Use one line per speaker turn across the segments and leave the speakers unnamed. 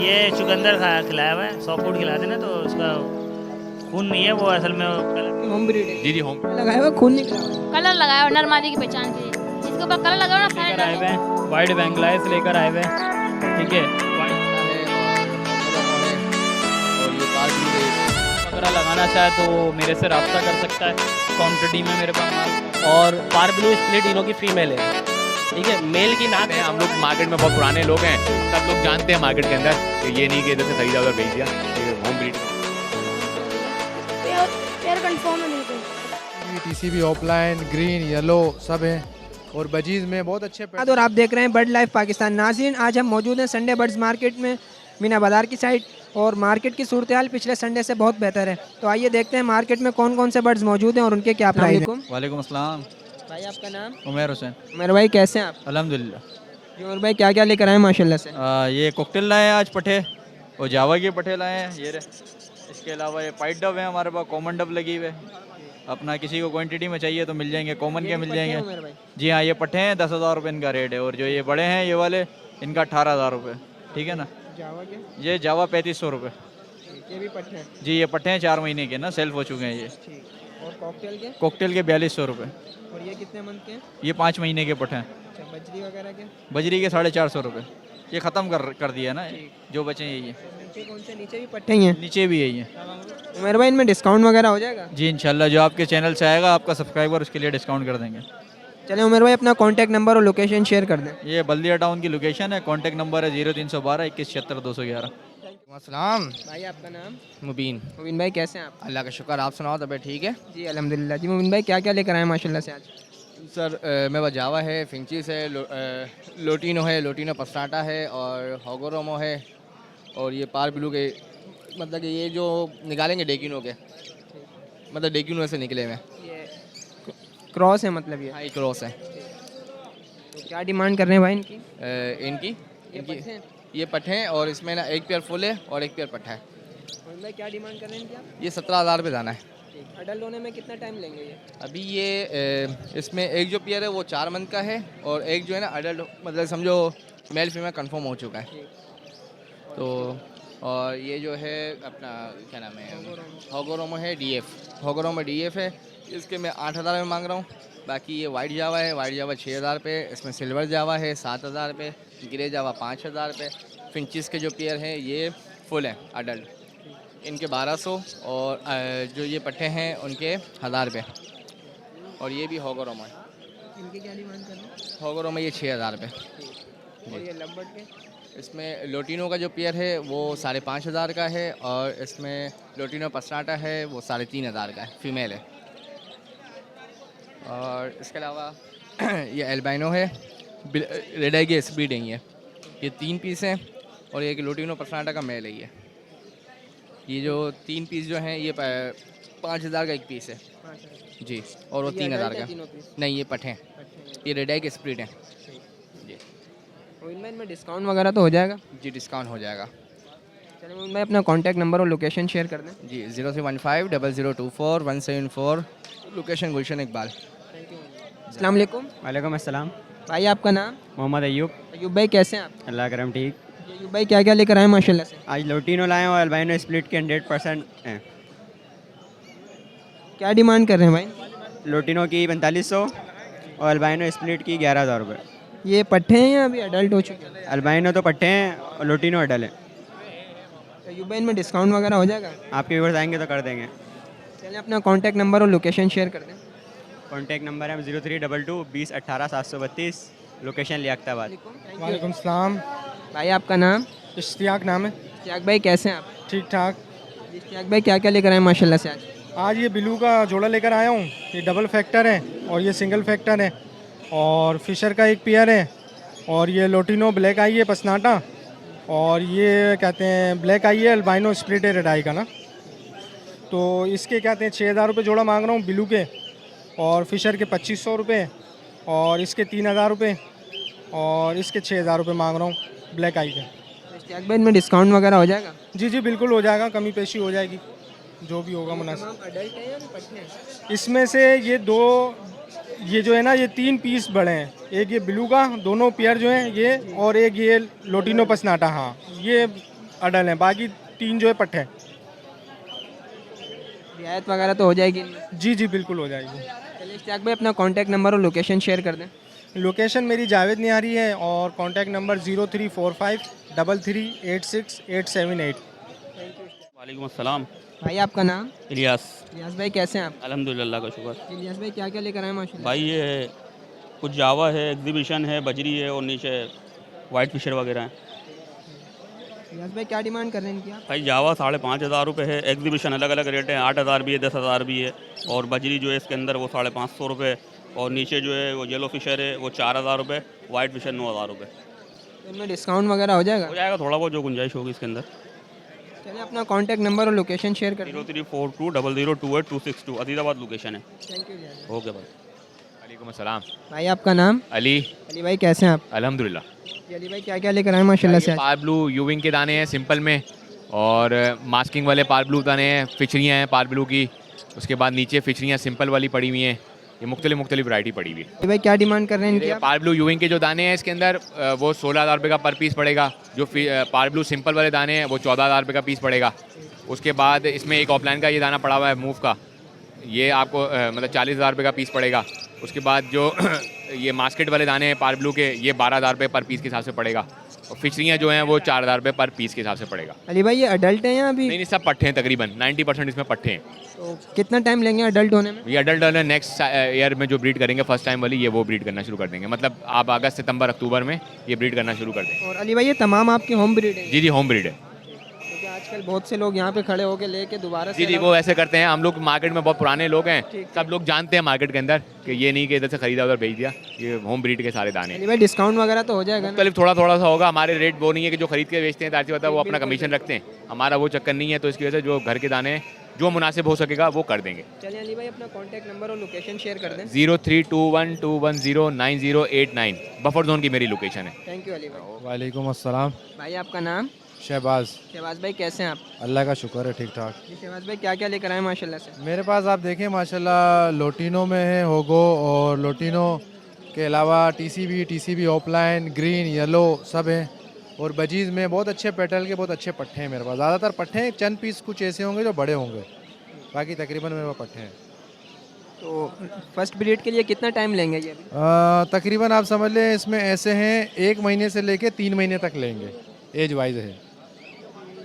ये चुकंदर खिलाया हुआ है, सॉफ्ट फूड खिलाते ना, तो उसका खून नहीं है वो, असल में
होम ब्रीड है।
जी जी होम
लगाया हुआ खून निकला हुआ है।
कलर लगाया नर मादी की पहचान के लिए, जिसके ऊपर कलर लगा हुआ ना
लेकर आए
सारे
हुए हैं, वाइट बेंगलाइज लेकर आए हुए हैं, ठीक है।
और ये पार्क
अगर लगाना चाहे तो मेरे से रब्ता कर सकता है, क्वान्टिटी में मेरे पास माल। और पार ब्लू स्प्लिट इनों की फीमेल है, ठीक है। मेल की नाक
हम लोग मार्केट में बहुत पुराने लोग हैं, सब लोग जानते हैं मार्केट के अंदर कि ये नहीं कि इधर से खरीदा और बेच दिया, ये होम ब्रीड
पेयर कंफर्म है बिल्कुल।
टीसीबी ऑफलाइन ग्रीन येलो सब हैं और बजीज में बहुत अच्छे
और आप देख रहे हैं बर्ड लाइफ पाकिस्तान। नाज़रीन, आज हम मौजूद हैं संडे बर्ड्स मार्केट में, मीना बाजार की साइड, और मार्केट की सूरत हाल पिछले संडे से बहुत बेहतर है। तो आइए देखते हैं मार्केट में कौन कौन से बर्ड्स मौजूद हैं और उनके क्या प्राइस हैं।
वालेकुम अस्सलाम।
भाई आपका नाम?
उमर हुसैन।
उमर भाई कैसे हैं आप?
अल्हम्दुलिल्लाह।
जी उमर भाई क्या क्या लेकर आए माशाल्लाह से?
ये कॉकटेल लाए हैं आज पठे, और जावा के पठे लाए हैं ये रहे। इसके अलावा ये पाइट डब है हमारे पास, कॉमन डब लगी हुए। अपना किसी को क्वांटिटी में चाहिए तो मिल जाएंगे, कॉमन के मिल जाएंगे।
उमर भाई
जी हाँ, ये पट्टे हैं, 10,000 रुपये इनका रेट है। और जो ये बड़े हैं ये वाले, इनका 18,000 रुपये, ठीक है ना।
जावा के?
ये जावा 3500 रुपये।
ये भी पट्टे हैं?
जी ये पट्टे हैं 4 महीने के ना, सेल्फ हो चुके हैं ये।
ठीक। और कॉकटेल के?
कॉकटेल के 4200 रुपये।
और ये कितने मंथ के हैं?
ये 5 महीने के पट्टे हैं।
अच्छा, बजरी वगैरह के?
बजरी के 450 रुपये। ये ख़त्म कर दिया ना, जो बचे हैं यही है।
नीचे कौन से? नीचे भी पट्टे ही हैं?
नीचे भी यही है।
उमर भाई इनमें डिस्काउंट वगैरह हो जाएगा?
जी इंशाल्लाह, जो आपके चैनल से आएगा आपका सब्सक्राइबर, उसके लिए डिस्काउंट कर देंगे।
चलिए उमर भाई अपना कॉन्टैक्ट नंबर और लोकेशन शेयर कर दें।
ये बल्दिया टाउन की लोकेशन है, कॉन्टैक्ट नंबर है 0312 21 76 211।
अस्सलाम।
भाई आपका नाम?
मुबीन।
मुबीन भाई कैसे हैं आप?
अल्लाह का शुक्र, आप सुनाओ तबीयत ठीक है?
जी अल्हम्दुलिल्लाह। जी मुबीन भाई क्या क्या लेकर आए माशाल्लाह से आज?
सर मेरे पास जावा है, फिंचीस है, लोटिनो है, लोटिनो पस्टाटा है और हॉगोरोमो है, और ये पार ब्लू के, मतलब कि ये जो निकालेंगे डेकिनो के, मतलब डेकिनो से निकले हुए
ये क्रॉस है मतलब ये?
हाई क्रॉस है।
तो क्या डिमांड कर रहे हैं भाई इनकी?
इनकी
पट्टे हैं?
ये पट्टे हैं और इसमें ना एक पेयर फुल है और एक पेयर पट्टा है।
मुबीन भाई क्या डिमांड कर रहे हैं इनकी आप?
ये 17,000 रुपये दाना है।
अडल्ट होने में कितना टाइम लेंगे ये?
अभी ये इसमें एक जो पेयर है वो 4 मंथ का है, और एक जो है ना अडल्ट, मतलब समझो मेल फीमेल कंफर्म हो चुका है। तो और ये जो है अपना क्या नाम है, हॉगोरोमो है, डीएफ हॉगोरोमो डीएफ है। इसके मैं 8,000 में मांग रहा हूँ। बाकी ये वाइट जावा है, वाइट जावा 6,000 रुपये, इसमें सिल्वर जावा है 7,000 रुपये, ग्रे जावा 5,000 रुपये। फिंचिस के जो पेयर हैं ये फुल है अडल्ट, इनके 1200, और जो ये पट्टे हैं उनके 1,000 रुपये। और ये भी हॉगोरोमो है,
इनकी क्या डिमांड कर रहे हैं?
हॉगोरोमो ये 6,000 रुपये।
और ये लवबर्ड के?
इसमें लोटिनो का जो पेयर है वो 5,500 का है, और इसमें लोटिनो पस्टाटा है वो 3,500 का है, फीमेल है। और इसके अलावा ये एल्बाइनो है, रेड आई की स्पीड है ये 3 पीस हैं, और एक लोटिनो पस्टाटा का मेल है ये जो 3 पीस जो हैं ये 5,000 का एक पीस है जी, और वो 3,000 का। नहीं ये पट्टे हैं, ये रेड आई के स्प्रिट हैं जी।
इनमें डिस्काउंट वगैरह तो हो जाएगा?
जी डिस्काउंट हो जाएगा।
चलिए मैं अपना कॉन्टैक्ट नंबर और लोकेशन शेयर कर दें।
जी 0315 0024 174, लोकेशन गुलशन इकबाल।
अस्सलाम वालेकुम।
वालेकुम अस्सलाम।
भाई आपका नाम?
मोहम्मद अयूब।
अयूब भाई कैसे हैं आप?
अल्लाह करम ठीक।
अयूब भाई क्या क्या लेकर आए माशाल्लाह से?
आज लोटिनो लाए और अल्बाइनो स्प्लिट के 100% हैं।
क्या डिमांड कर रहे हैं भाई?
लोटिनो की 4500 और अल्बाइनो स्प्लिट की 11,000 रुपये।
ये पट्टे हैं या अभी अडल्ट हो चुके हैं?
अल्बाइनो तो पट्टे हैं और लोटिनो अडल है।
अयूब भाई इनमें डिस्काउंट वगैरह हो जाएगा?
आपके व्यूअर्स आएंगे तो कर देंगे।
चलिए अपना कॉन्टैक्ट नंबर और लोकेशन शेयर कर दें।
कॉन्टैक्ट नंबर है 0322 20 18 732, लोकेशन लियाकताबाद।
वालेकुम सलाम।
भाई आपका नाम?
इश्तियाक नाम है।
इश्तियाक भाई कैसे हैं आप?
ठीक ठाक।
इश्तियाक भाई क्या क्या लेकर आए माशाल्लाह से आज?
आज ये ब्लू का जोड़ा लेकर आया हूँ, ये डबल फैक्टर है और ये सिंगल फैक्टर है, और फिशर का एक पेयर है, और ये लोटिनो ब्लैक आई है पसनाटा, और ये कहते हैं ब्लैक आई है अल्बाइनो स्प्लिट है रेड आई का ना। तो इसके कहते हैं 6,000 रुपये जोड़ा मांग रहा हूँ ब्लू के, और फिशर के 2,500 रुपये, और इसके 3,000 रुपये, और इसके 6,000 रुपये मांग रहा हूँ ब्लैक आई के।
इश्तियाक भाई इनमें डिस्काउंट वगैरह हो जाएगा?
जी जी बिल्कुल हो जाएगा, कमी पेशी हो जाएगी, जो भी होगा मुनासिब।
अडल्ट है या पट्टे हैं?
इसमें से ये दो, ये जो है ना ये 3 पीस बड़े हैं, एक ये ब्लू का, दोनों पेयर जो हैं ये, और एक ये लोटिनो पसनाटा। हाँ ये अडल हैं, बाकी 3 जो है पट्टे हैं।
रियायत वगैरह तो हो जाएगी?
जी जी बिल्कुल हो जाएगी।
चलिए इश्तियाक भाई अपना कॉन्टैक्ट नंबर और लोकेशन शेयर कर दें।
लोकेशन मेरी जावेद नियारी है और कॉन्टैक्ट नंबर 034533867878।
वालेकुम अस्सलाम।
भाई आपका नाम?
इलियास।
इलियास भाई कैसे हैं आप?
अल्हम्दुलिल्लाह का शुक्र।
इलियास भाई क्या क्या लेकर आए माशाल्लाह?
भाई ये कुछ जावा है, एग्जीबिशन है, बजरी है और नीचे वाइट फिशर वगैरह हैं।
इलियास भाई क्या डिमांड कर रहे हैं इनकी आप?
भाई जावा 5,500 रुपये है, एग्जीबिशन अलग अलग रेट है, 8,000 भी है, 10,000 भी है, और बजरी जो है इसके अंदर वो 550 रुपये, और नीचे जो है वो येलो फिशर है वो 4,000 रुपये, वाइट फिशर 9,000 रुपये।
तो इनमें डिस्काउंट वगैरह हो जाएगा?
हो जाएगा थोड़ा बहुत जो गुंजाइश होगी इसके अंदर।
चलिए अपना कॉन्टैक्ट नंबर और लोकेशन शेयर कर दें।
03420028 अदीदाबाद लोकेशन है।
Thank you Ilyas.
ओके भाई।
वालेकुम अस्सलाम।
भाई आपका नाम?
अली।
अली भाई कैसे हैं आप?
अल्हम्दुलिल्लाह।
जी अली भाई क्या क्या लेकर आए माशाल्लाह से आज?
पार ब्लू यूविंग के दाने हैं सिंपल में, और मास्किंग वाले पार ब्लू दाने हैं, फिचरियाँ हैं पार ब्लू की, उसके बाद नीचे फिचरियाँ सिंपल वाली पड़ी हुई हैं, ये मुख्तलिफ वैरायटी पड़ी हुई है।
अली भाई क्या डिमांड कर रहे हैं इनकी
ये
आप?
पार ब्लू यूविंग के जो दाने हैं इसके अंदर वो 16,000 रुपये का पर पीस पड़ेगा। जो पार ब्लू सिंपल वाले दाने हैं वो 14,000 रुपये का पीस पड़ेगा। उसके बाद इसमें एक ऑफलाइन का ये दाना पड़ा हुआ है मूव का, ये आपको मतलब 40,000 रुपये का पीस पड़ेगा। उसके बाद जो ये मास्केट वाले दाने हैं पार ब्लू के, ये 12,000 रुपये पर पीस के हिसाब से पड़ेगा, और फिचरियाँ जो हैं वो 4,000 रुपये पर पीस के हिसाब से पड़ेगा।
अली भाई ये अडल्ट हैं या अभी?
नहीं सब पट्टे हैं, तकरीबन 90% इसमें पट्टे हैं।
तो कितना टाइम लेंगे अडल्ट होने में?
ये अडल्ट वाले नेक्स्ट ईयर में जो ब्रीड करेंगे फर्स्ट टाइम वाली, ये वो ब्रीड करना शुरू कर देंगे, मतलब आप अगस्त सितंबर अक्टूबर में ये ब्रीड करना शुरू कर देंगे।
और अली भाई ये तमाम आपकी होम ब्रीड है?
जी होम ब्रीड है।
क्योंकि आजकल बहुत से लोग यहाँ पे खड़े होके लेके दोबारा
जी वो ऐसे करते हैं, हम लोग मार्केट में बहुत पुराने लोग हैं, सब लोग जानते हैं मार्केट के अंदर कि ये नहीं कि इधर से खरीदा उधर भेज दिया, ये होम ब्रीड के सारे दाने।
अली भाई डिस्काउंट वगैरह तो हो जाएगा ना?
मुख्तलिफ थोड़ा सा होगा, हमारे रेट वो नहीं है कि जो खरीद के बेचते हैं तारसी होता है वो अपना कमीशन रखते हैं, हमारा वो चक्कर नहीं है, तो इसकी वजह से जो घर के दाने हैं जो मुनासिब हो सकेगा वो कर देंगे।
चलिए अली भाई अपना कॉन्टैक्ट नंबर और लोकेशन शेयर कर दें।
0321210908 बफर जोन की मेरी लोकेशन है।
थैंक यू अली भाई।
वालेकुम अस्सलाम।
भाई आपका नाम?
शहबाज।
शहबाज भाई कैसे हैं आप?
अल्लाह का शुक्र है ठीक ठाक।
जी शहबाज भाई क्या क्या लेकर आए माशाल्लाह से?
मेरे पास आप देखें माशाल्लाह लोटिनो में है होगो, और लोटिनो के अलावा टीसीबी ऑफलाइन ग्रीन येलो सब हैं, और बजीज़ में बहुत अच्छे पेटल के बहुत अच्छे पट्टे हैं मेरे पास। ज़्यादातर पट्टे हैं, चंद पीस कुछ ऐसे होंगे जो बड़े होंगे, बाकी तकरीबन मेरे पास पट्टे हैं।
तो फर्स्ट ब्रीड के लिए कितना टाइम लेंगे ये अभी?
तकरीबन आप समझ लें इसमें ऐसे हैं 1 महीने से लेके 3 महीने तक लेंगे, एज वाइज है।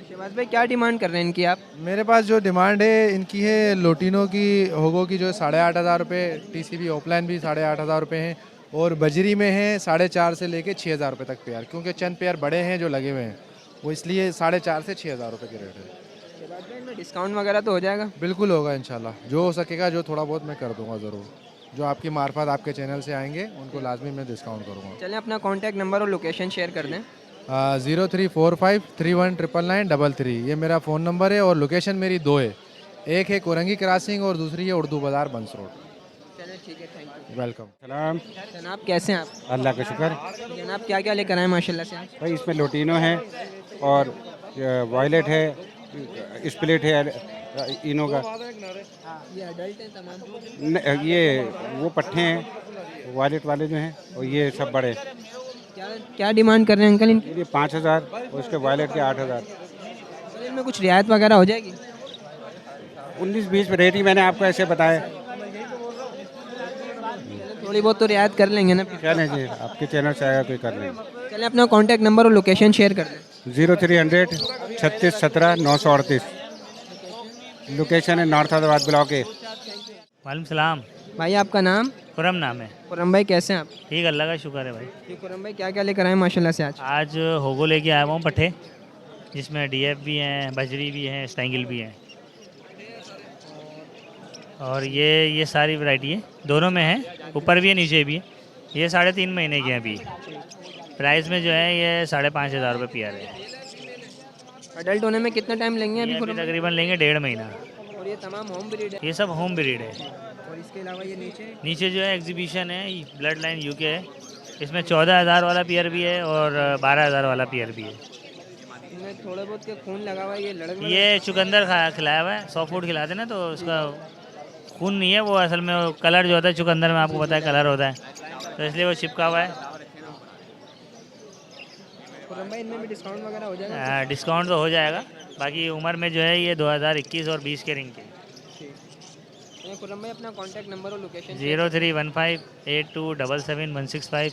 शहबाज भाई क्या डिमांड कर रहे हैं इनकी आप?
मेरे पास जो डिमांड है इनकी है लोटिनो की होगो की जो 8,500 रुपये, टीसीबी ऑफलाइन भी 8,500 रुपये हैं, और बजरी में है 4,500 से लेके 6,000 रुपये तक पेयर, क्योंकि चंद पेयर बड़े हैं जो लगे हुए हैं, वो इसलिए 4,500 से 6,000 रुपये के रेट है।
शहबाज भाई इनमें डिस्काउंट वगैरह तो हो जाएगा?
बिल्कुल होगा इंशाल्लाह, जो हो सकेगा, जो थोड़ा बहुत मैं कर दूंगा ज़रूर, जो आपकी मार्फत आपके चैनल से आएंगे उनको लाजमी मैं डिस्काउंट करूँगा।
चलिए अपना कॉन्टैक्ट नंबर और लोकेशन शेयर कर दें।
0345319933 ये मेरा फ़ोन नंबर है, और लोकेशन मेरी 2 है, एक है कोरंगी क्रॉसिंग और दूसरी है उर्दू बाज़ार बंस रोड।
चलिए ठीक है, थैंक यू।
वेलकम।
सलाम।
जनाब कैसे हैं आप?
अल्लाह का शुक्र।
जनाब क्या क्या लेकर आए माशाल्लाह से आज?
भाई इसमें लोटिनो है और वायलेट है, स्प्लिट है इनो का,
ये अडल्ट हैं तमाम?
ये वो पट्टे हैं वायलेट वाले जो हैं, और ये सब बड़े।
क्या क्या डिमांड कर रहे हैं अंकल इनकी?
ये 5,000 और उसके वायलेट के 8,000।
चलिए इनमें कुछ रियायत वगैरह हो जाएगी?
19-20 रेट ही मैंने आपको ऐसे बताया।
थोड़ी बहुत तो रियायत कर लेंगे ना?
चलें जी, आपके चैनल से आएगा कोई कर लेंगे।
चलिए अपना कॉन्टैक्ट नंबर और लोकेशन शेयर कर दें।
0300 36 17 938 लोकेशन है नॉर्थ हैदराबाद ब्लॉक है।
वालेकुम सलाम।
भाई आपका नाम?
खुरम नाम है।
खुरम भाई कैसे हैं आप?
ठीक अल्लाह का शुक्र है भाई।
जी खुरम भाई क्या क्या लेकर आए माशाल्लाह से आज?
आज होगो लेके आया हुआ हूँ पट्टे, जिसमें डीएफ भी हैं, बजरी भी हैं, स्टैंगल भी हैं, और ये सारी वैरायटी है, दोनों में है, ऊपर भी है नीचे भी है। ये 3.5 महीने के हैं अभी। प्राइस में जो है ये 5,500 रुपये पेयर है।
अडल्ट होने में कितना टाइम लेंगे अभी?
ये अभी तकरीबन लेंगे 1.5 महीना।
और ये तमाम होम ब्रीड है?
ये सब होम ब्रीड है।
और इसके अलावा ये
नीचे जो है एग्जीबिशन है, ब्लड लाइन यूके है, इसमें 14,000 वाला पेयर भी है और 12,000 वाला पेयर भी है।
इनमें थोड़ा बहुत के खून लगा हुआ है, ये लड़क
ये चुकंदर खिलाया हुआ है, सॉफ्ट फूड खिलाते ना, तो उसका खून नहीं है वो, असल में वो कलर जो होता है चुकंदर में, आपको पता है कलर होता है, तो इसलिए वो चिपका हुआ है।
खुर्रम भाई इनमें भी डिस्काउंट वगैरह हो जाएगा?
डिस्काउंट तो हो जाएगा, बाकी उम्र में जो है ये 2021 और 20 के रिंग के।
तो खुर्रम भाई अपना कॉन्टैक्ट नंबर और location.
031582777165,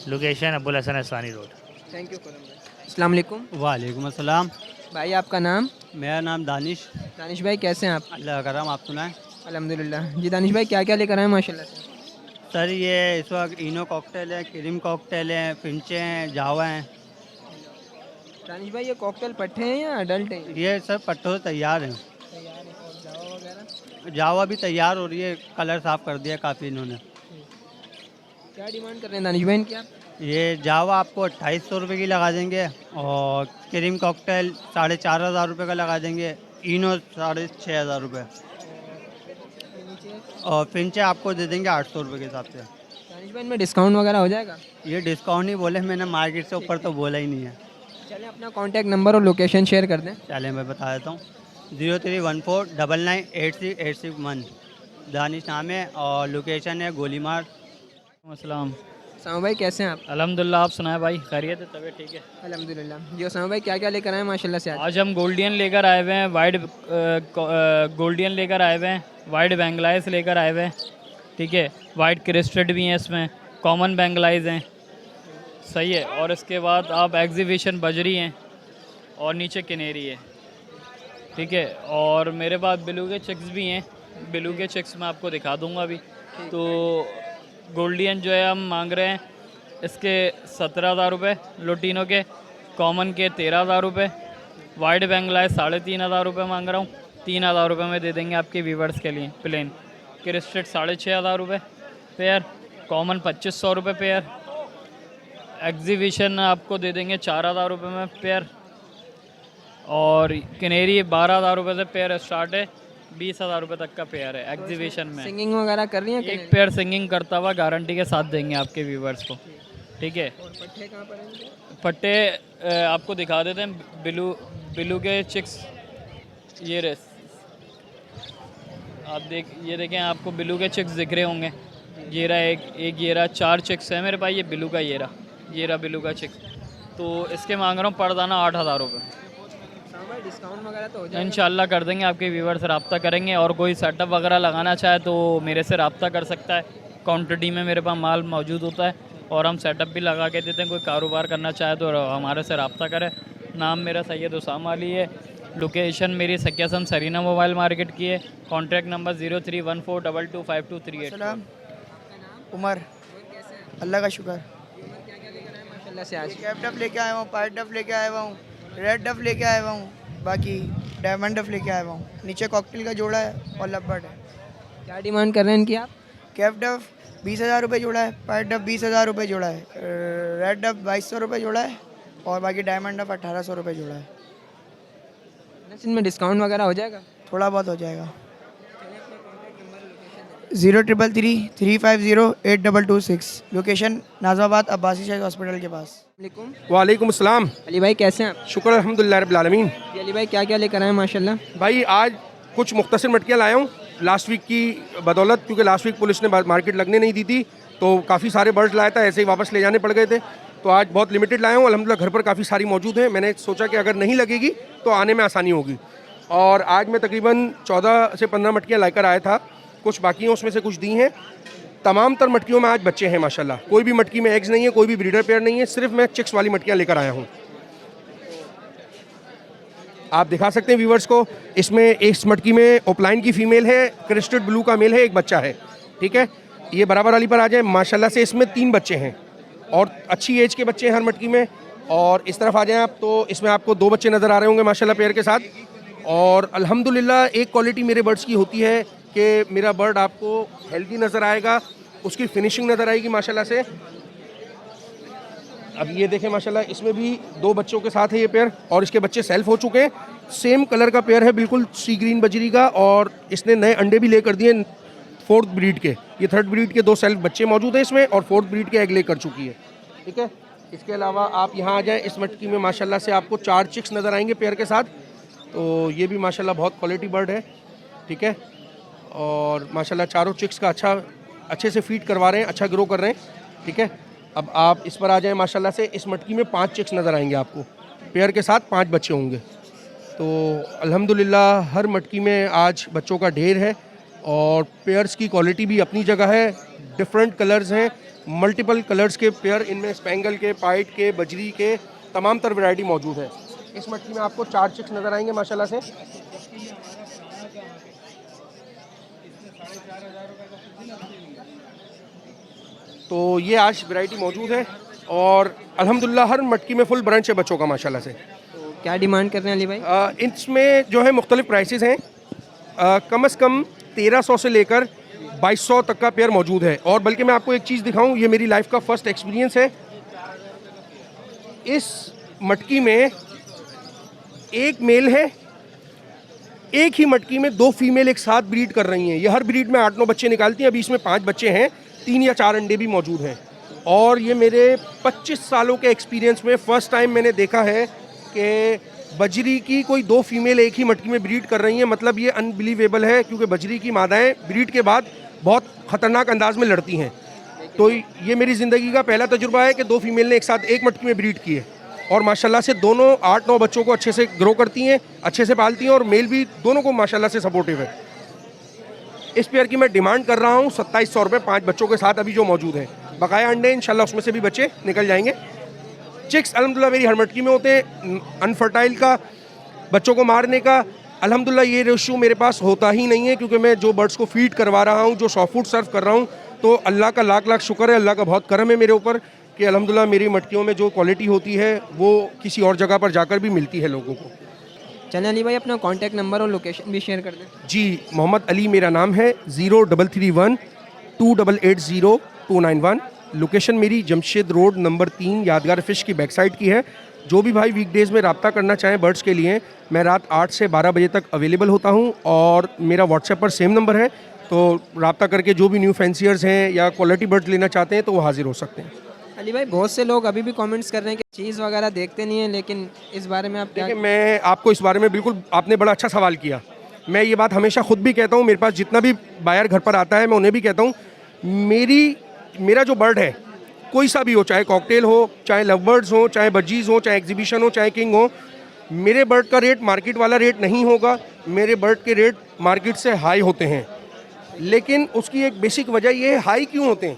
location Abul Hasan Aswani road.
Thank you Khurram भाई। अस्सलाम वालेकुम।
वालेकुम अस्सलाम।
भाई आपका नाम?
मेरा नाम दानिश।
दानिश भाई कैसे हैं आप?
अल्लाह का करम, आप सुनाएं।
अल्हम्दुलिल्लाह। जी दानिश भाई क्या क्या लेकर आए माशाल्लाह से?
सर ये इस वक्त इनो कॉकटेल है, क्रीम कॉकटेल है, फिंचे हैं, जावा हैं।
दानिश भाई ये कॉकटेल पट्टे हैं या अडल्ट हैं?
ये सब पट्टों से तैयार हैं।
तैयार है। और जावा वगैरह?
जावा भी तैयार हो रही है, कलर साफ़ कर दिया काफ़ी इन्होंने।
क्या डिमांड कर रहे हैं दानिश भाई इनकी आप?
ये जावा आपको 2800 रुपये की लगा देंगे और क्रीम कॉकटेल 4500 रुपये का लगा देंगे, इनो 6500 रुपये और फिंचे आपको दे देंगे 800 रुपये के हिसाब से।
दानिश भाई इनमें डिस्काउंट वगैरह हो जाएगा?
ये डिस्काउंट ही बोले, मैंने मार्केट से ऊपर तो बोला ही नहीं है।
चलें अपना कॉन्टैक्ट नंबर और लोकेशन शेयर कर दें।
चलें मैं बता देता हूँ, 0314998681 दानिश नाम है और लोकेशन है गोलीमार।
अस्सलाम।
सामा भाई कैसे हैं आप?
अल्हम्दुलिल्लाह, आप सुनाए भाई? खैरियत है, तबीयत ठीक है?
अल्हम्दुलिल्लाह। जी सामा भाई क्या क्या लेकर आए हैं माशाल्लाह से आज?
आज हम गोल्डियन लेकर आए हुए हैं, वाइट गोल्डियन लेकर आए हुए हैं, वाइट बैंगलाइज लेकर आए हुए हैं, ठीक है। वाइट क्रिस्टेड भी हैं इसमें, कॉमन बैंगलाइज हैं, सही है। और इसके बाद आप एग्जीबिशन बजरी हैं और नीचे किनेरी है, ठीक है। और मेरे पास ब्लू के चिक्स भी हैं, ब्लू के चिक्स मैं आपको दिखा दूंगा अभी। तो गोल्डियन जो है हम मांग रहे हैं इसके 17,000 रुपये, लोटिनो के कॉमन के 13,000 रुपये, वाइट बैंगलाइज 3,500 रुपये मांग रहा हूँ। 3,000 रुपये में दे देंगे आपके व्यूवर्स के लिए। प्लेन क्रिस्टेड 6,500 रुपये पेयर, कॉमन 2,500 रुपये पेयर, एग्जीबिशन आपको दे देंगे 4,000 रुपये में पेयर, और किनेरी 12,000 रुपये से पेयर स्टार्ट है, 20,000 रुपये तक का पेयर है एग्जीबिशन में।
सिंगिंग वगैरह कर रही हैं?
एक पेयर सिंगिंग करता हुआ गारंटी के साथ देंगे आपके व्यूवर्स को, ठीक है।
और पट्टे कहाँ पर हैं?
पट्टे आपको दिखा देते हैं, ब्लू के चिक्स ये रहे, आप ये देखें, आपको ब्लू के चिक्स दिख रहे होंगे। ये रहा एक ये रहा, 4 चिक्स है मेरे पास, ये ब्लू का ये रहा ब्लू का चिक्स। तो इसके मांग रहा हूँ परदाना 8,000 रुपये।
डिस्काउंट वगैरह तो हो जाएगा?
इंशाल्लाह कर देंगे, आपके व्यूवर से रब्ता करेंगे। और कोई सेटअप वगैरह लगाना चाहे तो मेरे से रब्ता कर सकता है, क्वांटिटी में मेरे पास माल मौजूद होता है और हम सेटअप भी लगा के देते हैं। कोई कारोबार करना चाहे तो हमारे से रब्ता करे। नाम मेरा सैयद उसामा अली है, लोकेशन मेरी सकियासन सरीना मोबाइल मार्केट की है, कॉन्टैक्ट नंबर 0314225238।
उमर। अल्लाह का शुक्र।
माशाल्लाह से आज
कैप डफ लेके आया हूँ, पाइट डफ लेके आया हुआ हूँ, रेड डफ लेके आया हुआ हूँ, बाकी डायमंड डफ लेके आया हुआ हूँ। नीचे कॉकटेल का जोड़ा है और लब्बट है।
क्या डिमांड कर रहे हैं इनकी आप?
कैप डफ 20,000 रुपये जोड़ा है, पाइट डफ 20,000 रुपये जोड़ा है, रेड डफ 2,200 रुपये जोड़ा है और बाकी डायमंड डफ 1,800 रुपये जोड़ा है।
इनमें डिस्काउंट वगैरह हो जाएगा?
थोड़ा बहुत हो जाएगा। 0333508226, लोकेशन नाज़ाबाद अब्बासी शाही हॉस्पिटल के पास।
वालेकुम अस्सलाम।
अली भाई कैसे हैं आप?
शुक्र अल्हम्दुलिल्लाह रब्बिल आलमीन।
जी अली भाई क्या क्या लेकर आए माशाल्लाह?
भाई आज कुछ मुख्तसर मटकियाँ लाया हूँ लास्ट वीक की बदौलत, क्योंकि लास्ट वीक पुलिस ने मार्केट लगने नहीं दी थी, तो काफ़ी सारे बर्ड्स लाया था, ऐसे ही वापस ले जाने पड़ गए थे। तो आज बहुत लिमिटेड लाया हूँ, अल्हम्दुलिल्लाह घर पर काफ़ी सारी मौजूद हैं। मैंने सोचा कि अगर नहीं लगेगी तो आने में आसानी होगी। और आज मैं तकरीबन 14 से 15 मटकियाँ लेकर आया था, कुछ बाकी हैं, उसमें से कुछ दी हैं। तमाम तर मटकियों में आज बच्चे हैं माशाल्लाह, कोई भी मटकी में एग्स नहीं है, कोई भी ब्रीडर पेयर नहीं है, सिर्फ मैं चिक्स वाली मटकियाँ लेकर आया हूँ। आप दिखा सकते हैं व्यूवर्स को, इसमें इस मटकी में ओपलाइन की फ़ीमेल है, क्रिस्टेड ब्लू का मेल है, एक बच्चा है, ठीक है। ये बराबर वाली पर आ जाए, माशाल्लाह से इसमें 3 बच्चे हैं और अच्छी एज के बच्चे हैं हर मटकी में। और इस तरफ आ जाएं आप तो इसमें आपको 2 बच्चे नज़र आ रहे होंगे माशाल्लाह पेयर के साथ। और अल्हम्दुलिल्लाह एक क्वालिटी मेरे बर्ड्स की होती है कि मेरा बर्ड आपको हेल्दी नज़र आएगा, उसकी फिनिशिंग नज़र आएगी माशाल्लाह से। अब ये देखें माशाल्लाह, इसमें भी 2 बच्चों के साथ है ये पेयर और इसके बच्चे सेल्फ हो चुके हैं। सेम कलर का पेयर है बिल्कुल, सी ग्रीन बजरी का, और इसने नए अंडे भी ले कर दिए 4th ब्रीड के। ये 3rd ब्रीड के 2 सेल्फ बच्चे मौजूद हैं इसमें और 4th ब्रीड के एग ले कर चुकी है, ठीक है। इसके अलावा आप यहाँ आ जाएँ, इस मटकी में माशाल्लाह से आपको 4 चिक्स नज़र आएंगे पेयर के साथ। तो ये भी माशाल्लाह बहुत क्वालिटी बर्ड है, ठीक है। और माशाल्लाह चारों चिक्स का अच्छे से फीड करवा रहे हैं, अच्छा ग्रो कर रहे हैं, ठीक है।
अब आप इस पर आ जाएं माशाल्लाह से, इस मटकी में 5 चिक्स नज़र आएंगे आपको, पेयर के साथ 5 बच्चे होंगे। तो अल्हम्दुलिल्लाह हर मटकी में आज बच्चों का ढेर है और पेयर्स की क्वालिटी भी अपनी जगह है। डिफरेंट कलर्स हैं, मल्टीपल कलर्स के पेयर, इनमें स्पेंगल के, पाइट के, बजरी के, तमाम तर वैरायटी मौजूद है। इस मटकी में आपको 4 चिक्स नज़र आएंगे माशाल्लाह से। तो ये आज वैरायटी मौजूद है और अल्हम्दुलिल्लाह हर मटकी में फुल ब्रांच है बच्चों का माशाल्लाह से।
तो क्या डिमांड कर रहे हैं अली भाई?
इसमें जो है मुख्तलिफ प्राइसेस हैं, कम से कम 1300 से लेकर 2200 तक का पेयर मौजूद है। और बल्कि मैं आपको एक चीज़ दिखाऊं, ये मेरी लाइफ का फर्स्ट एक्सपीरियंस है। इस मटकी में एक मेल है, एक ही मटकी में 2 फीमेल एक साथ ब्रीड कर रही हैं। ये हर ब्रीड में 8-9 बच्चे निकालती हैं। अभी इसमें 5 बच्चे हैं, 3 या 4 अंडे भी मौजूद हैं। और ये मेरे 25 सालों के एक्सपीरियंस में फ़र्स्ट टाइम मैंने देखा है कि बजरी की कोई 2 फीमेल एक ही मटकी में ब्रीड कर रही हैं। मतलब ये अनबिलीवेबल है, क्योंकि बजरी की मादाएँ ब्रीड के बाद बहुत ख़तरनाक अंदाज में लड़ती हैं। तो ये मेरी ज़िंदगी का पहला तजुर्बा है कि 2 फीमेल ने एक साथ एक मटकी में ब्रीड की है। और माशाल्लाह से दोनों 8-9 बच्चों को अच्छे से ग्रो करती हैं, अच्छे से पालती हैं और मेल भी दोनों को माशाल्लाह से सपोर्टिव है। इस पेयर की मैं डिमांड कर रहा हूँ 2700 रुपये 5 बच्चों के साथ अभी जो मौजूद है। बकाया अंडे इंशाल्लाह उसमें से भी बच्चे निकल जाएंगे। चिक्स अल्हम्दुलिल्लाह मेरी हर मटकी में होते हैं। अनफर्टाइल का, बच्चों को मारने का अल्हम्दुलिल्लाह ये रेशियो मेरे पास होता ही नहीं है, क्योंकि मैं जो बर्ड्स को फीड करवा रहा हूँ, जो सॉफ्ट फूड सर्व कर रहा हूँ, तो अल्लाह का लाख लाख शुक्र है, अल्लाह का बहुत करम है मेरे ऊपर कि अल्हम्दुलिल्लाह मेरी मटकियों में जो क्वालिटी होती है वो किसी और जगह पर जाकर भी मिलती है लोगों को।
चलें अली भाई, अपना कॉन्टैक्ट नंबर और लोकेशन भी शेयर कर दें।
जी, मोहम्मद अली मेरा नाम है, 0331 2880 291। लोकेशन मेरी जमशेद रोड नंबर 3 यादगार फ़िश की बैक साइड की है। जो भी भाई वीकडेज़ में रब्ता करना चाहें बर्ड्स के लिए, मैं रात 8 से 12 बजे तक अवेलेबल होता हूं और मेरा व्हाट्सएप पर सेम नंबर है। तो रब्ता करके जो भी न्यू फैंसियर्स हैं या क्वालिटी बर्ड्स लेना चाहते हैं तो वो हाजिर हो सकते हैं।
अली भाई, बहुत से लोग अभी भी कमेंट्स कर रहे हैं कि चीज़ वगैरह देखते नहीं हैं, लेकिन इस बारे में आप क्या?
देखिए, मैं आपको इस बारे में बिल्कुल, आपने बड़ा अच्छा सवाल किया। मैं ये बात हमेशा ख़ुद भी कहता हूँ, मेरे पास जितना भी बायर घर पर आता है मैं उन्हें भी कहता हूँ, मेरा जो बर्ड है कोई सा भी हो, चाहे कॉकटेल हो, चाहे लव बर्ड्स हो, चाहे बजीज़ हो, चाहे एग्जीबिशन हो, चाहे किंग हो, मेरे बर्ड का रेट मार्केट वाला रेट नहीं होगा। मेरे बर्ड के रेट मार्केट से हाई होते हैं, लेकिन उसकी एक बेसिक वजह ये है हाई क्यों होते हैं,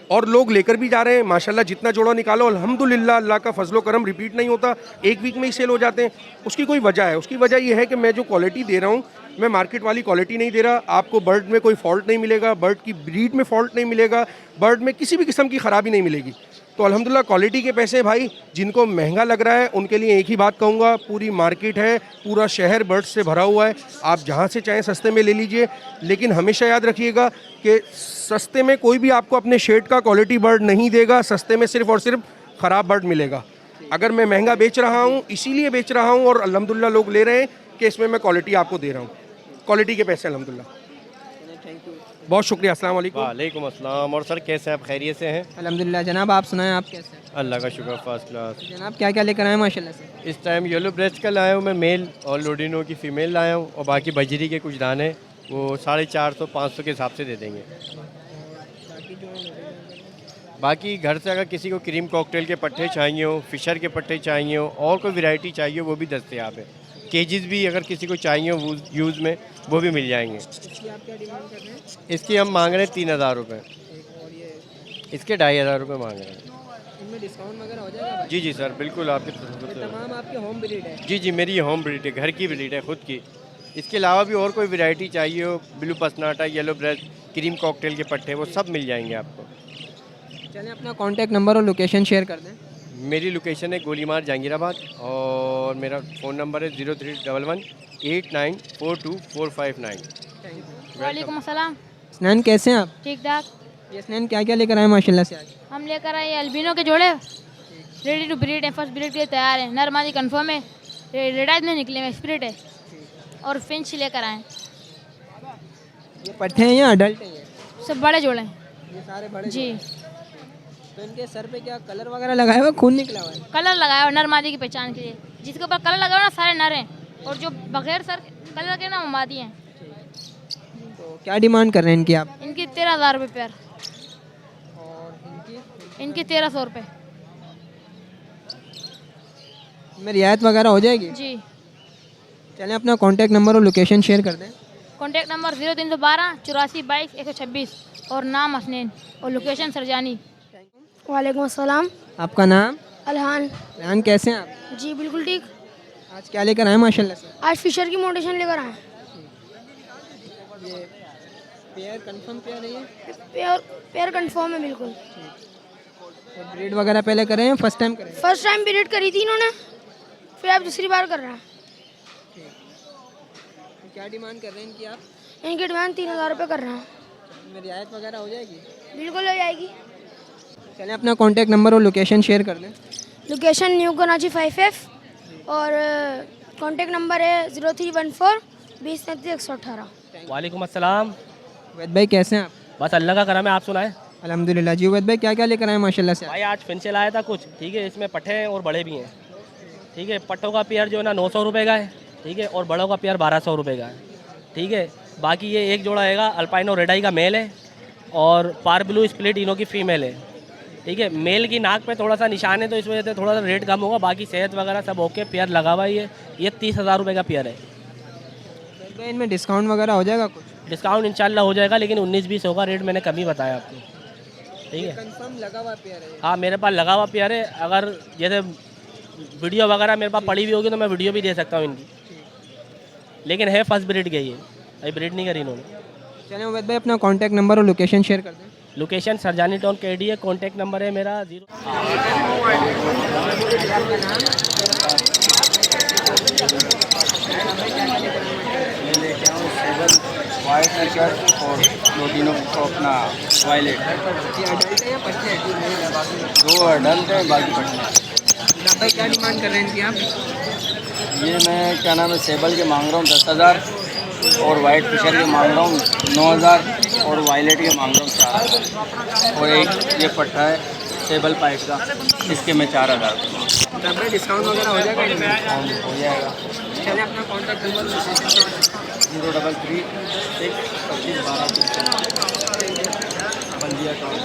और लोग लेकर भी जा रहे हैं माशाल्लाह। जितना जोड़ा निकालो अल्हम्दुलिल्लाह, अल्लाह का फजलो करम, रिपीट नहीं होता, एक वीक में ही सेल हो जाते हैं। उसकी कोई वजह है, उसकी वजह ये है कि मैं जो क्वालिटी दे रहा हूँ, मैं मार्केट वाली क्वालिटी नहीं दे रहा। आपको बर्ड में कोई फॉल्ट नहीं मिलेगा, बर्ड की ब्रीड में फॉल्ट नहीं मिलेगा, बर्ड में किसी भी किस्म की ख़राबी नहीं मिलेगी। तो अल्हम्दुलिल्लाह क्वालिटी के पैसे भाई, जिनको महंगा लग रहा है उनके लिए एक ही बात कहूँगा, पूरी मार्केट है, पूरा शहर बर्ड से भरा हुआ है, आप जहाँ से चाहें सस्ते में ले लीजिए। लेकिन हमेशा याद रखिएगा कि सस्ते में कोई भी आपको अपने शेड का क्वालिटी बर्ड नहीं देगा। सस्ते में सिर्फ़ और सिर्फ ख़राब बर्ड मिलेगा। अगर मैं महंगा बेच रहा हूँ, इसीलिए बेच रहा हूँ और अल्हम्दुलिल्लाह लोग ले रहे हैं कि इसमें मैं क्वालिटी आपको दे रहा हूँ, क्वालिटी के पैसे अल्हम्दुलिल्लाह। बहुत शुक्रिया, अस्सलाम वालेकुम।
वालेकुम अस्सलाम। और सर कैसे हैं आप, खैरियत से हैं?
अल्हम्दुलिल्लाह जनाब, आप सुनाएं आप कैसे हैं?
अल्लाह का शुक्र, फर्स्ट क्लास।
जनाब क्या क्या लेकर आए माशाल्लाह से?
इस टाइम येलो ब्रेस्ट का लाया हूँ मैं मेल, और लोडिनो की फ़ीमेल लाया हूँ, और बाकी बजरी के कुछ दाने वो 450-500 के हिसाब से दे देंगे। बाकी घर से अगर किसी को क्रीम कॉकटेल के पट्टे चाहिए हो, फ़िशर के पट्टे चाहिए हो, और कोई वैरायटी चाहिए वो भी दस्तयाब है। केजेस भी अगर किसी को चाहिए हो यूज़ में, वो भी मिल जाएंगे। इसकी हम मांग रहे हैं 3000 रुपये, इसके 2500 रुपये मांग रहे हैं।
इनमें डिस्काउंट वगैरह हो जाएगा?
जी जी सर, बिल्कुल आपके
तमाम आपके होम ब्रीड है?
जी जी, मेरी ये होम ब्रीड है, घर की ब्रीड है, खुद की। इसके अलावा भी और कोई वैरायटी चाहिए हो, ब्लू पसनाटा, येलो ब्रेस्ट, क्रीम कॉकटेल के पट्टे, वो सब मिल जाएंगे आपको।
चलें अपना कॉन्टैक्ट नंबर और लोकेशन शेयर कर दें।
मेरी लोकेशन है गोलीमार जहांगीराबाद, और मेरा फ़ोन नंबर है 0311 89424559।
वालेकुम अस्सलाम।
स्नैन कैसे हैं आप?
ठीक ठाक।
ये स्नैन क्या क्या लेकर आए माशाल्लाह से आज?
हम लेकर आए अल्बिनो के जोड़े, रेडी टू ब्रीड है, फर्स्ट ब्रीड के लिए तैयार है, नर मादी कन्फर्म है, रेड आइज में निकले में स्प्रिट है, और फिंच लेकर आए।
ये पट्टे हैं या अडल्ट हैं?
सब बड़े जोड़े हैं।
ये सारे बड़े
जी।
तो इनके सर पे क्या कलर वगैरह लगाया हुआ, खून निकला हुआ है?
कलर लगाया हुआ नर मादी की पहचान के लिए, जिसके ऊपर कलर लगा हुआ ना सारे नर हैं, और जो बगैर सर कलर के ना वो मादी हैं।
तो क्या डिमांड कर रहे हैं इनकी आप?
इनकी 13000 रुपये पेयर।
और इनकी
इनकी 1300 रुपये।
में रियायत वगैरह हो जाएगी?
जी।
चलें अपना कॉन्टैक्ट नंबर और लोकेशन शेयर कर दें।
कॉन्टैक्ट नंबर 0312 84 22 126 और नाम हसनैन और लोकेशन सरजानी।
वालेकुम अस्सलाम।
आपका नाम?
अलहान।
रेहान, कैसे हैं आप?
जी बिल्कुल ठीक।
आज क्या लेकर आए माशाल्लाह से?
आज फिशर की मोटेशन लेकर आए।
पेयर कंफर्म पेयर है ये?
पेयर कंफर्म है बिल्कुल।
ब्रीड वगैरह पहले करें या फर्स्ट टाइम करें?
फर्स्ट टाइम ब्रीड करी थी इन्होंने, फिर आप दूसरी बार कर रहे हैं।
क्या डिमांड कर रहे हैं इनकी आप?
इनकी डिमांड 3000 रुपये कर रहे हैं।
में रियायत वगैरह हो जाएगी?
बिल्कुल हो जाएगी।
चलें अपना कॉन्टैक्ट नंबर और लोकेशन शेयर कर दें।
लोकेशन न्यू कराची 5F और कॉन्टैक्ट नंबर है 0314 20 33 118।
वालेकुम अस्सलाम।
वैद भाई कैसे हैं आप?
बस अल्लाह का करम है, आप सुनाएं।
अल्हम्दुलिल्लाह। जी वैद भाई क्या क्या लेकर आए माशाल्लाह से?
भाई आज फिन से लाया था कुछ, ठीक है। इसमें पट्टे हैं और बड़े भी हैं, ठीक है। पट्टों का पेयर जो है ना 900 रुपये का है, ठीक है, और बड़ों का पेयर 1200 रुपये का है, ठीक है। बाकी ये एक जोड़ा आएगा अल्पाइनो रेडाई का मेल है और पार ब्लू स्प्लिट इनो की फीमेल है, ठीक है। मेल की नाक पे थोड़ा सा निशान है तो इस वजह से थोड़ा सा रेट कम होगा, बाकी सेहत वगैरह सब ओके। पेयर लगा हुआ है, ये 30,000 रुपये का पेयर है।
इनमें डिस्काउंट वगैरह हो जाएगा कुछ?
डिस्काउंट इंशाल्लाह हो जाएगा, लेकिन 19-20 होगा रेट, मैंने कम ही बताया आपको, ठीक है।
कंफर्म लगा हुआ पेयर है?
हाँ मेरे पास लगा हुआ पेयर है। अगर जैसे वीडियो वगैरह मेरे पास पड़ी हुई होगी तो मैं वीडियो भी दे सकता हूँ इनकी, लेकिन है फर्स्ट ब्रीड के, ये अभी ब्रीड नहीं करी इन्होंने।
चलें उवैद भाई अपना कॉन्टैक्ट नंबर और लोकेशन शेयर कर दें।
लोकेशन सरजानी टाउन KD है, कॉन्टैक्ट नंबर है मेरा 0।
वाइट टी-शर्ट और लोटिनो को अपना वायलेट। दो अडल्ट है, बाकी पट्टे।
भाई क्या डिमांड कर रहे हैं इनकी आप?
ये मैं क्या नाम है सेबल के मांग रहा हूँ 10,000 और वाइट फिशर के मांग रहा हूँ 9,000 और वायलेट के मांग रहा हूँ 4,000 और एक ये पट्टा है सेबल पाइप का, इसके मैं 4,000
रुपये। डिस्काउंट वगैरह हो जाएगा इनमें?
हो जाएगा।
चलिए अपना कॉन्टैक्ट नंबर
033 1 25 12 बल्दिया टाउन।